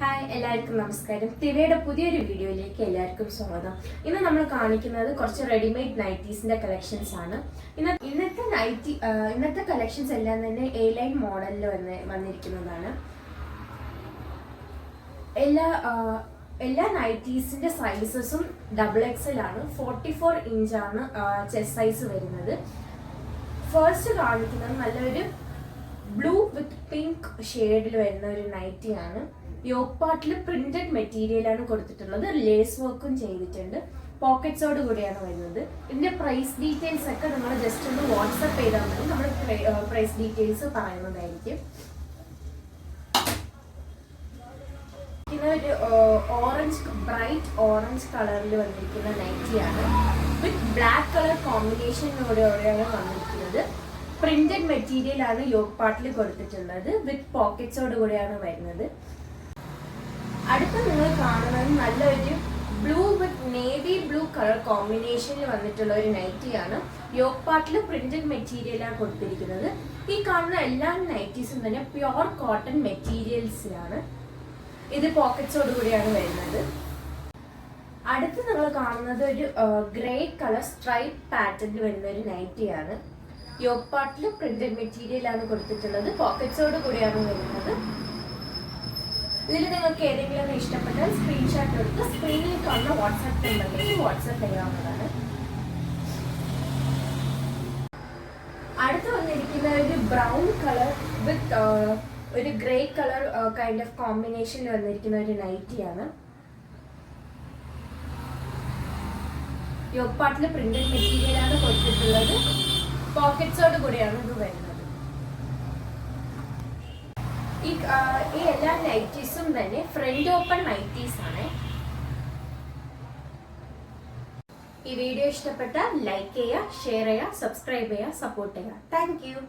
Hi എല്ലാവർക്കും നമസ്കാരം. തിവയുടെ പുതിയൊരു വീഡിയോയിലേക്ക് എല്ലാവർക്കും സ്വാഗതം. ഇന്ന് നമ്മൾ കാണിക്കുന്നത് കുറച്ച് റെഡിമെയ്ഡ് നൈറ്റീസിന്റെ കളക്ഷൻസ് ആണ്. ഇന്നത്തെ കളക്ഷൻസ് എല്ലാം തന്നെ എ ലൈൻ മോഡലിൽ വന്നിരിക്കുന്നതാണ്. എല്ലാ നൈറ്റീസിന്റെ സൈസസും XXL ആണ്. 44 ഇഞ്ചാണ് ചെസ്റ്റ് സൈസ് വരുന്നത്. ഫസ്റ്റ് കാണിക്കുന്നത് നല്ലൊരു ബ്ലൂ വിത്ത് പിങ്ക് ഷെയ്ഡിൽ വരുന്ന ഒരു നൈറ്റിയാണ്. യോക്ക് പാർട്ടിൽ പ്രിന്റഡ് മെറ്റീരിയൽ ആണ് കൊടുത്തിട്ടുള്ളത്. ലേസ് വർക്കും ചെയ്തിട്ടുണ്ട്. പോക്കറ്റ്സോട് കൂടിയാണ് വരുന്നത്. ഇതിന്റെ പ്രൈസ് ഡീറ്റെയിൽസ് ഒക്കെ നമ്മൾ ജസ്റ്റ് ഒന്ന് വാട്സ്ആപ്പ് ചെയ്താൽ മതി. നമ്മൾ പ്രൈസ് ഡീറ്റെയിൽസ് പറയുന്നതായിരിക്കും. ഒരു ബ്രൈറ്റ് ഓറഞ്ച് കളറിൽ വന്നിരിക്കുന്ന നൈറ്റിയാണ്. വിത്ത് ബ്ലാക്ക് കളർ കോമ്പിനേഷനോടെയാണ് വന്നിരിക്കുന്നത്. പ്രിന്റഡ് മെറ്റീരിയൽ ആണ് യോക്ക് പാർട്ടിൽ കൊടുത്തിട്ടുള്ളത്. വിത്ത് പോക്കറ്റ്സോട് കൂടിയാണ് വരുന്നത്. അടുത്ത നിങ്ങൾ കാണുന്നത് നല്ലൊരു blue with navy blue colour കോമ്പിനേഷനിൽ വന്നിട്ടുള്ള ഒരു നൈറ്റിയാണ്. യോക്ക് പാർട്ടിൽ പ്രിന്റഡ് മെറ്റീരിയലാണ് കൊടുത്തിരിക്കുന്നത്. ഈ കാണുന്ന എല്ലാ നൈറ്റീസും തന്നെ പ്യുവർ കോട്ടൺ മെറ്റീരിയൽസിലാണ്. ഇത് പോക്കറ്റ്സോട് കൂടിയാണ് വരുന്നത്. അടുത്ത് നിങ്ങൾ കാണുന്നത് ഒരു ഗ്രേ കളർ സ്ട്രൈപ്പ് പാറ്റേണിൽ വരുന്ന ഒരു നൈറ്റിയാണ്. യോക്ക് പാർട്ടിൽ പ്രിന്റഡ് മെറ്റീരിയൽ ആണ് കൊടുത്തിട്ടുള്ളത്. പോക്കറ്റ്സോട് കൂടിയാണ് വരുന്നത്. ഇതിൽ നിങ്ങൾക്ക് ഏതെങ്കിലും ഇഷ്ടപ്പെട്ടാൽ സ്ക്രീൻഷോട്ട് എടുത്ത് സ്ക്രീനിൽ കാണുന്ന വാട്സാപ്പ് നമ്പറിലേക്ക് വാട്സാപ്പ് ചെയ്യാവുന്നതാണ്. അടുത്ത് വന്നിരിക്കുന്ന ഒരു ബ്രൗൺ കളർ വിത്ത് ഒരു ഗ്രേ കളർ കൈൻഡ് ഓഫ് കോമ്പിനേഷനിൽ വന്നിരിക്കുന്ന ഒരു നൈറ്റിയാണ്. യോക്ക് പാർട്ടിൽ പ്രിന്റഡ് മെറ്റീരിയൽ ആണ് കൊടുത്തിട്ടുള്ളത്. പോക്കറ്റ്സോട് കൂടിയാണ് ഇത് വരുന്നത്. ഈ എല്ലാ നൈറ്റീസും തന്നെ ഫ്രണ്ട് ഓപ്പൺ നൈറ്റീസ് ആണ്. ഈ വീഡിയോ ഇഷ്ടപ്പെട്ടാൽ ലൈക്ക് ചെയ്യുക, ഷെയർ ചെയ്യുക, സബ്സ്ക്രൈബ് ചെയ്യുക, സപ്പോർട്ട് ചെയ്യുക. Thank you.